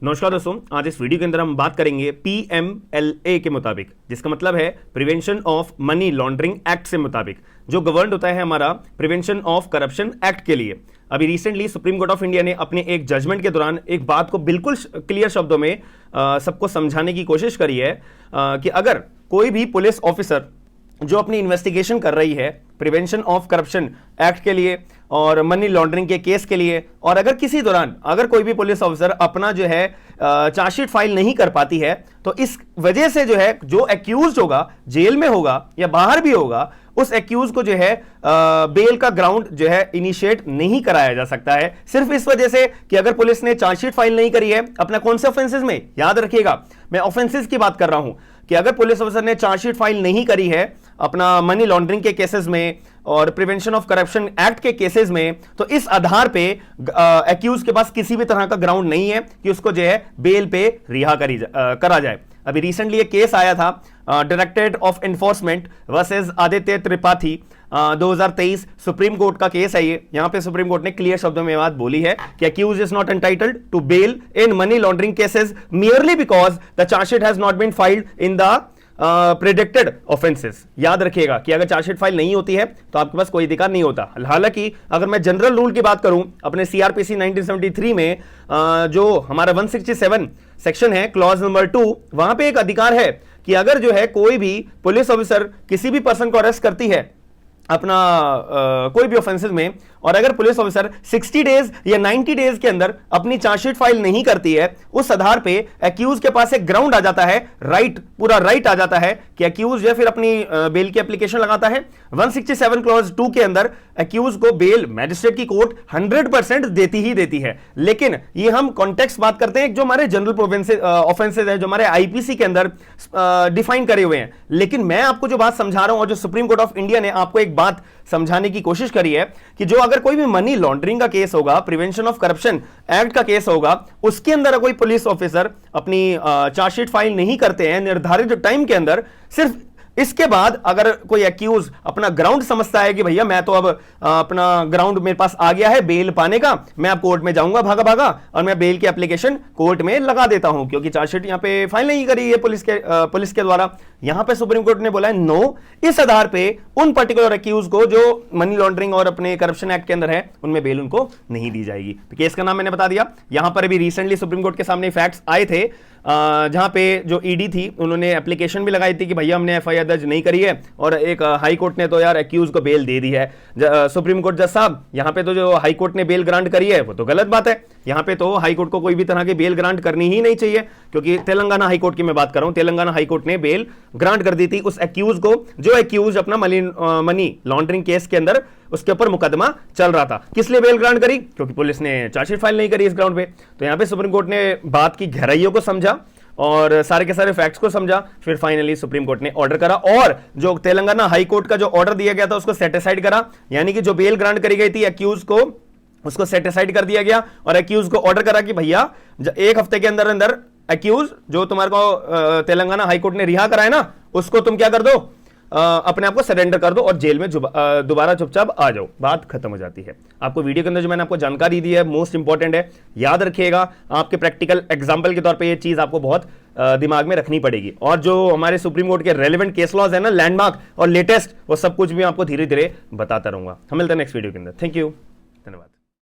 नमस्कार दोस्तों, आज इस वीडियो के अंदर हम बात करेंगे PMLA के मुताबिक, जिसका मतलब है prevention of money laundering act से मुताबिक, जो गवर्न होता है हमारा प्रिवेंशन ऑफ करप्शन एक्ट के लिए। अभी recently supreme court of India ने अपने एक जजमेंट के दौरान एक बात को बिल्कुल क्लियर शब्दों में सबको समझाने की कोशिश करी है कि अगर कोई भी पुलिस ऑफिसर जो अपनी इन्वेस्टिगेशन कर रही है प्रिवेंशन ऑफ करप्शन एक्ट के लिए और मनी लॉन्ड्रिंग के केस के लिए, और अगर किसी दौरान अगर कोई भी पुलिस ऑफिसर अपना जो है चार्जशीट फाइल नहीं कर पाती है, तो इस वजह से जो है जो एक्यूज्ड होगा, जेल में होगा या बाहर भी होगा, उस एक्यूज को जो है बेल का ग्राउंड जो है इनिशिएट नहीं कराया जा सकता है, सिर्फ इस वजह से कि अगर पुलिस ने चार्जशीट फाइल नहीं करी है अपना कौन से ऑफेंसेस में। याद रखिएगा, मैं ऑफेंसेस की बात कर रहा हूं कि अगर पुलिस ऑफिसर ने चार्जशीट फाइल नहीं करी है अपना मनी लॉन्ड्रिंग के केसेस में और प्रिवेंशन ऑफ करप्शन एक्ट के केसेस में, तो इस आधार पे एक्यूज के पास किसी भी तरह का ग्राउंड नहीं है कि उसको जो है बेल पे रिहा करा जाए। अभी रिसेंटली एक केस आया था directorate of enforcement versus Aditya Tripathi 2023 supreme court का केस है ये। यहां पे सुप्रीम कोर्ट ने क्लियर शब्दों में बात बोली है कि accused is not entitled to bail in money laundering cases merely because the chargesheet has not been filed in the predicted offences. याद रखिएगा कि अगर चार्जशीट फाइल नहीं होती है तो आपके पास कोई अधिकार नहीं होता। हालांकि अगर मैं जनरल रूल की बात करूं अपने सीआरपीसी 1973 में जो हमारा 167 सेक्शन है क्लॉज नंबर 2, वहां पे एक अधिकार है कि अगर जो है कोई भी पुलिस ऑफिसर किसी भी पर्सन को अरेस्ट करती है अपना कोई भी ऑफेंसेस में, और अगर पुलिस ऑफिसर 60 डेज या 90 डेज के अंदर अपनी चार्जशीट फाइल नहीं करती है, उस आधार पे एक्यूज के पास एक ग्राउंड आ जाता है, पूरा राइट आ जाता है कि एक्यूज जो फिर अपनी बेल की एप्लीकेशन लगाता है। 167 क्लॉज 2 के अंदर एक्यूज को बेल मैजिस्ट्रेट की कोर्ट 100% देती ही देती है। लेकिन ये हम कॉन्टेक्स्ट बात करते हैं जो हमारे जनरल ऑफेंसेस है, जो हमारे आईपीसी के अंदर डिफाइन करे हुए हैं। लेकिन मैं आपको जो बात समझा रहा हूं और जो सुप्रीम कोर्ट ऑफ इंडिया ने आपको एक बात समझाने की कोशिश करी है कि जो अगर कोई भी मनी लॉन्ड्रिंग का केस होगा, प्रिवेंशन ऑफ करप्शन एक्ट का केस होगा, उसके अंदर कोई पुलिस ऑफिसर अपनी चार्जशीट फाइल नहीं करते हैं निर्धारित टाइम के अंदर, सिर्फ इसके बाद अगर कोई एक्यूज अपना ग्राउंड समझता है कि भैया मैं तो अब अपना ग्राउंड मेरे पास आ गया है बेल पाने का, मैं अब कोर्ट में जाऊंगा भागा भागा और मैं बेल की एप्लीकेशन कोर्ट में लगा देता हूं क्योंकि चार्जशीट यहां पे फाइल नहीं करी है पुलिस के द्वारा। यहां पे सुप्रीम कोर्ट ने बोला है नो, इस आधार पे उन पर्टिकुलर एक्यूज को जो मनी लॉन्ड्रिंग और अपने करप्शन एक्ट के अंदर है उनमें बेल उनको नहीं दी जाएगी। तो केस का नाम मैंने बता दिया। यहां पर अभी रिसेंटली सुप्रीम कोर्ट के सामने फैक्ट्स आए थे जहां पे जो ईडी थी उन्होंने एप्लीकेशन भी लगाई थी कि भैया हमने एफआईआर दर्ज नहीं करी है, और एक हाई कोर्ट ने तो यार एक्यूज को बेल दे दी है। सुप्रीम कोर्ट जज साहब, यहां पे तो जो हाई कोर्ट ने बेल ग्रांट करी है वो तो गलत बात है। यहां पे तो हाई कोर्ट को कोई भी तरह की बेल ग्रांट करनी ही नहीं चाहिए, क्योंकि तेलंगाना हाई कोर्ट की मैं बात कर रहा हूं। तेलंगाना हाई कोर्ट ने बेल ग्रांट कर दी थी उस एक्यूज को जो एक्यूज अपना मनी लॉन्ड्रिंग केस के अंदर उसके ऊपर मुकदमा चल रहा था। किस लिए बेल ग्रांट करी? क्योंकि पुलिस ने चार्जशीट फाइल नहीं करी इस ग्राउंड पे। तो यहां पे सुप्रीम कोर्ट ने बात की गहराइयों को समझा और सारे के सारे फैक्ट्स को समझा, फिर फाइनली सुप्रीम कोर्ट ने ऑर्डर करा, और जो तेलंगाना हाई कोर्ट का जो ऑर्डर दिया गया था उसको सेटिसाइड करा, यानी कि जो बेल ग्रांट करी गई थी एक्यूज को उसको सेटिसाइड कर दिया गया, और एक्यूज को ऑर्डर करा कि भैया 1 हफ्ते के अंदर अंदर एक्यूज जो तुम्हारे को तेलंगाना हाई कोर्ट ने रिहा कराया ना, उसको तुम क्या कर दो, अपने आप को सरेंडर कर दो और जेल में दोबारा चुपचाप आ जाओ। बात खत्म हो जाती है। आपको वीडियो के अंदर जो मैंने आपको जानकारी दी है मोस्ट इंपॉर्टेंट है, याद रखिएगा। आपके प्रैक्टिकल एग्जांपल के तौर पे ये चीज आपको बहुत दिमाग में रखनी पड़ेगी, और जो हमारे सुप्रीम कोर्ट के रेलेवेंट केस लॉज है ना, लैंडमार्क और लेटेस्ट, वो सब कुछ भी आपको धीरे धीरे बताता रहूंगा। हम मिलते हैं नेक्स्ट वीडियो के अंदर। थैंक यू, धन्यवाद।